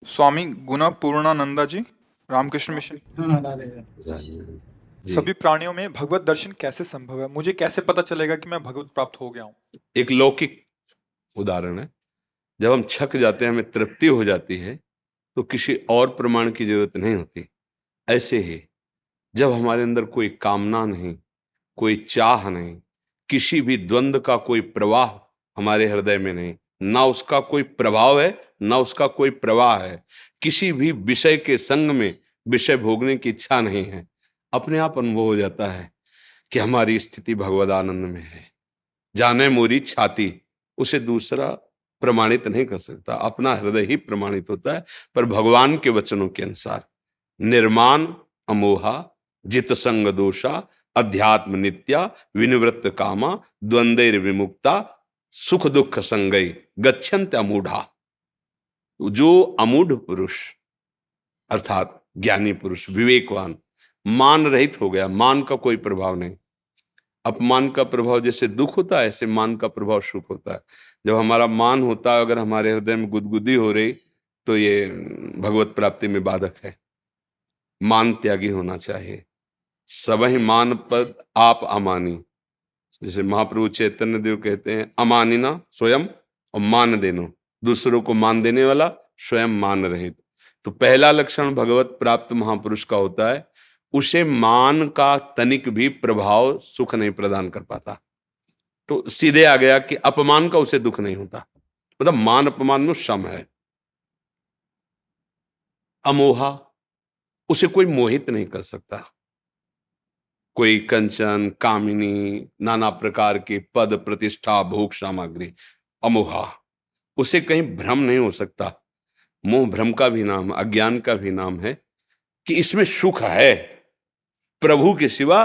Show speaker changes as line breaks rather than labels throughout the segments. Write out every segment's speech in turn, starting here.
स्वामी गुना पूर्णानंदा जी, Ramakrishna mission.
हाँ डाले हैं।
जी।
सभी प्राणियों में भगवत दर्शन कैसे संभव है? मुझे कैसे पता चलेगा कि मैं भगवत प्राप्त हो गया हूँ?
एक लौकिक उदाहरण है। जब हम छक जाते हैं, हमें तृप्ति हो जाती है, तो किसी और प्रमाण की जरूरत नहीं होती। ऐसे ही जब हमारे अंदर कोई कामना नहीं, कोई चाह नहीं, किसी भी द्वंद का कोई प्रवाह हमारे हृदय में नहीं, ना उसका कोई प्रभाव है, ना उसका कोई प्रवाह है, किसी भी विषय के संग में विषय भोगने की इच्छा नहीं है, अपने आप अनुभव हो जाता है कि हमारी स्थिति भगवदानंद में है। जाने मोरी छाती, उसे दूसरा प्रमाणित नहीं कर सकता, अपना हृदय ही प्रमाणित होता है। पर भगवान के वचनों के अनुसार निर्माण अमोहा, जित संग दोषा, अध्यात्म नित्या, विनिवृत्त कामा, द्वंद्वैर विमुक्ता, सुख दुख संगई, गच्छन्त अमूढ़ा। जो अमूढ़ पुरुष अर्थात ज्ञानी पुरुष, विवेकवान, मान रहित हो गया, मान का कोई प्रभाव नहीं। अपमान का प्रभाव जैसे दुख होता है, ऐसे मान का प्रभाव सुख होता है। जब हमारा मान होता है, अगर हमारे हृदय में गुदगुदी हो रही, तो ये भगवत प्राप्ति में बाधक है। मान त्यागी होना चाहिए। सबहि मान पद आप अमानी, जैसे महाप्रभु चैतन्य देव कहते हैं, अमानिना स्वयं और मान देनो, दूसरों को मान देने वाला, स्वयं मान रहित। तो पहला लक्षण भगवत प्राप्त महापुरुष का होता है, उसे मान का तनिक भी प्रभाव सुख नहीं प्रदान कर पाता। तो सीधे आ गया कि अपमान का उसे दुख नहीं होता, मतलब मान अपमान में सम है। अमोहा, उसे कोई मोहित नहीं कर सकता। कोई कंचन, कामिनी, नाना प्रकार के पद, प्रतिष्ठा, भोग सामग्री, अमोहा, उसे कहीं भ्रम नहीं हो सकता। मोह भ्रम का भी नाम, अज्ञान का भी नाम है कि इसमें सुख है। प्रभु के सिवा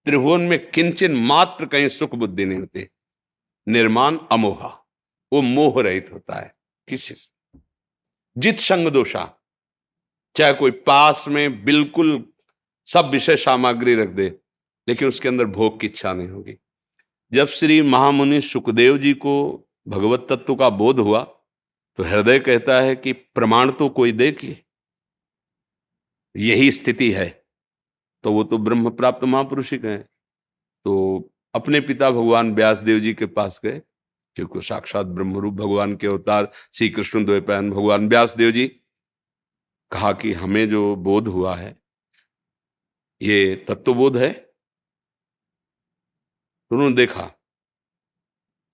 त्रिभुवन में किंचन मात्र कहीं सुख बुद्धि नहीं होती। निर्माण अमोहा, वो मोह रहित होता है किसी से। जित संग दोषा, चाहे कोई पास में बिल्कुल सब विषय सामग्री रख दे, लेकिन उसके अंदर भोग की इच्छा नहीं होगी। जब श्री महामुनि सुखदेव जी को भगवत तत्व का बोध हुआ, तो हृदय कहता है कि प्रमाण तो कोई दे कि यही स्थिति है। तो वो तो ब्रह्म प्राप्त महापुरुष ही कहे। तो अपने पिता भगवान व्यास देव जी के पास गए, क्योंकि साक्षात ब्रह्मरूप भगवान के अवतार श्री कृष्ण द्वैपायन भगवान व्यास देव जी। कहा कि हमें जो बोध हुआ है, ये तत्वबोध है। तो उन्होंने देखा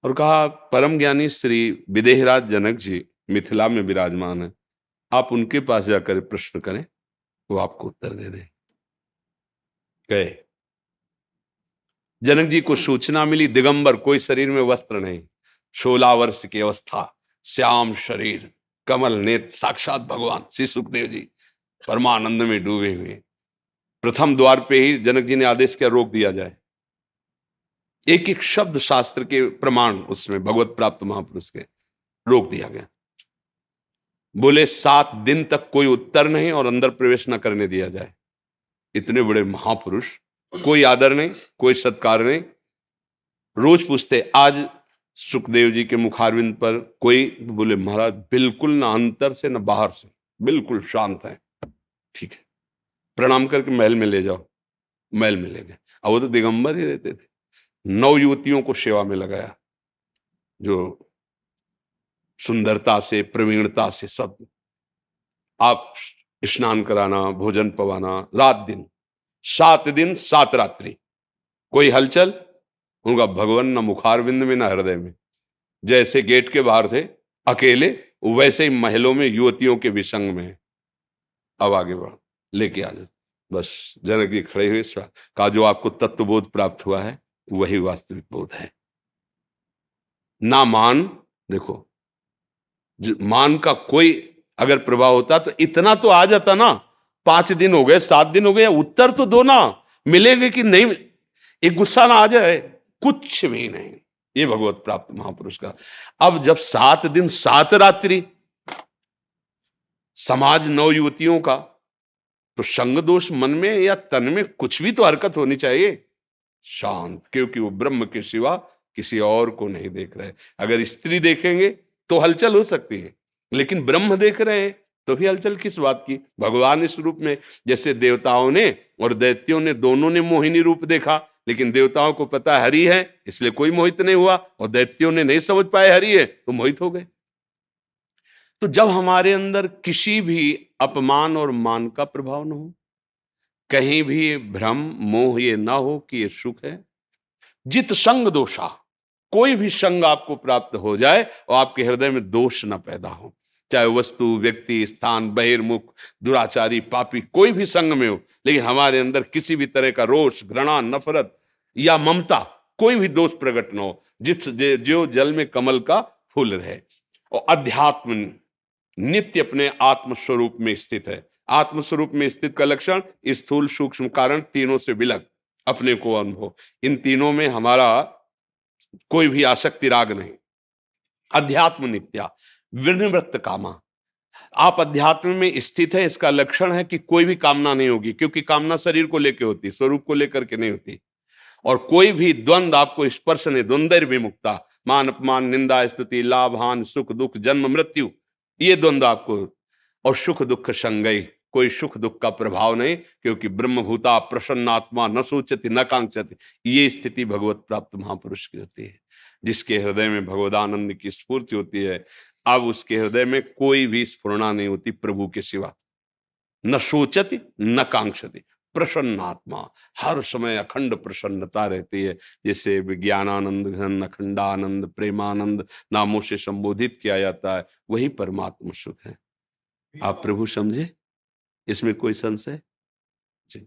और कहा, परम ज्ञानी श्री विदेहराज जनक जी मिथिला में विराजमान है, आप उनके पास जाकर प्रश्न करें, वो आपको उत्तर दे दें। गए। जनक जी को सूचना मिली, दिगंबर, कोई शरीर में वस्त्र नहीं, 16 वर्ष की अवस्था, श्याम शरीर, कमल नेत्र, साक्षात भगवान श्री सुखदेव जी परमानंद में डूबे हुए। प्रथम द्वार पे ही जनक जी ने आदेश किया, रोक दिया जाए। एक एक शब्द शास्त्र के प्रमाण उसमें भगवत प्राप्त महापुरुष के, रोक दिया गया। बोले 7 दिन तक कोई उत्तर नहीं और अंदर प्रवेश न करने दिया जाए। इतने बड़े महापुरुष, कोई आदर नहीं, कोई सत्कार नहीं। रोज पूछते, आज सुखदेव जी के मुखारविंद पर कोई, बोले महाराज बिल्कुल ना अंदर से ना बाहर से, बिल्कुल शांत है। ठीक है, प्रणाम करके महल में ले जाओ। महल में ले गए। अब वो तो दिगंबर ही रहते थे। 9 युवतियों को सेवा में लगाया, जो सुंदरता से, प्रवीणता से, सब आप स्नान कराना, भोजन पवाना, रात दिन, 7 दिन 7 रात्रि, कोई हलचल उनका भगवान न मुखारविंद में न हृदय में। जैसे गेट के बाहर थे अकेले, वैसे ही महलों में युवतियों के विसंग में। अब आगे बढ़ो, लेके आ जाओ। बस जनक जी खड़े हुए, कहा, जो आपको तत्वबोध प्राप्त हुआ है वही वास्तविक बोध है। ना मान, देखो, मान का कोई अगर प्रभाव होता तो इतना तो आ जाता ना। 5 दिन हो गए, 7 दिन हो गए, उत्तर तो दो ना, मिलेगा कि नहीं, एक गुस्सा ना आ जाए। कुछ भी नहीं, ये भगवत प्राप्त महापुरुष का। अब जब 7 दिन 7 रात्रि, समाज 9 युवतियों का, तो संग दोष मन में या तन में कुछ भी तो हरकत होनी चाहिए। शांत, क्योंकि वो ब्रह्म के सिवा किसी और को नहीं देख रहे। अगर स्त्री देखेंगे तो हलचल हो सकती है, लेकिन ब्रह्म देख रहे हैं, तो भी हलचल किस बात की? भगवान इस रूप में, जैसे देवताओं ने और दैत्यों ने दोनों ने मोहिनी रूप देखा, लेकिन देवताओं को पता हरि है इसलिए कोई मोहित नहीं हुआ, और दैत्यों ने नहीं समझ पाए हरि है तो मोहित हो गए। तो जब हमारे अंदर किसी भी अपमान और मान का प्रभाव न हो, कहीं भी भ्रम मोह ये ना हो कि ये सुख है, जित संग दोषा, कोई भी संग आपको प्राप्त हो जाए और आपके हृदय में दोष ना पैदा हो, चाहे वस्तु, व्यक्ति, स्थान, बहिर्मुख, दुराचारी, पापी, कोई भी संग में हो, लेकिन हमारे अंदर किसी भी तरह का रोष, घृणा, नफरत या ममता, कोई भी दोष प्रकट न हो, जो जल में कमल का फूल रहे। और अध्यात्म नित्य अपने आत्म स्वरूप में स्थित है। आत्म स्वरूप में स्थित का लक्षण स्थूल, सूक्ष्म, कारण, तीनों से विलग अपने को अनुभव। इन तीनों में हमारा कोई भी आसक्ति राग नहीं। अध्यात्म नित्या विनिवृत्त कामा, आप अध्यात्म में स्थित है, इसका लक्षण है कि कोई भी कामना नहीं होगी, क्योंकि कामना शरीर को लेकर होती, स्वरूप को लेकर के नहीं होती। और कोई भी द्वंद आपको स्पर्श नहीं, द्वंद्व विमुक्ता, मान अपमान, निंदा स्तुति, लाभ हानि, सुख दुख, जन्म मृत्यु, ये द्वंद्व आपको। और सुख दुख संगई, कोई सुख दुख का प्रभाव नहीं, क्योंकि ब्रह्मभूता प्रसन्नात्मा न सोचती न कांक्षति, ये स्थिति भगवत प्राप्त महापुरुष की होती है। जिसके हृदय में भगवदानंद की स्फूर्ति होती है, अब उसके हृदय में कोई भी स्फुरणा नहीं होती प्रभु के सिवा। न सोचति न कांक्षति, प्रसन्नात्मा, हर समय अखंड प्रसन्नता रहती है। जैसे विज्ञानानंद घन अखंडानंद प्रेमानंद नामों से संबोधित किया जाता है, वही परमात्मा सुख है। आप प्रभु समझे, इसमें कोई संशय? जी।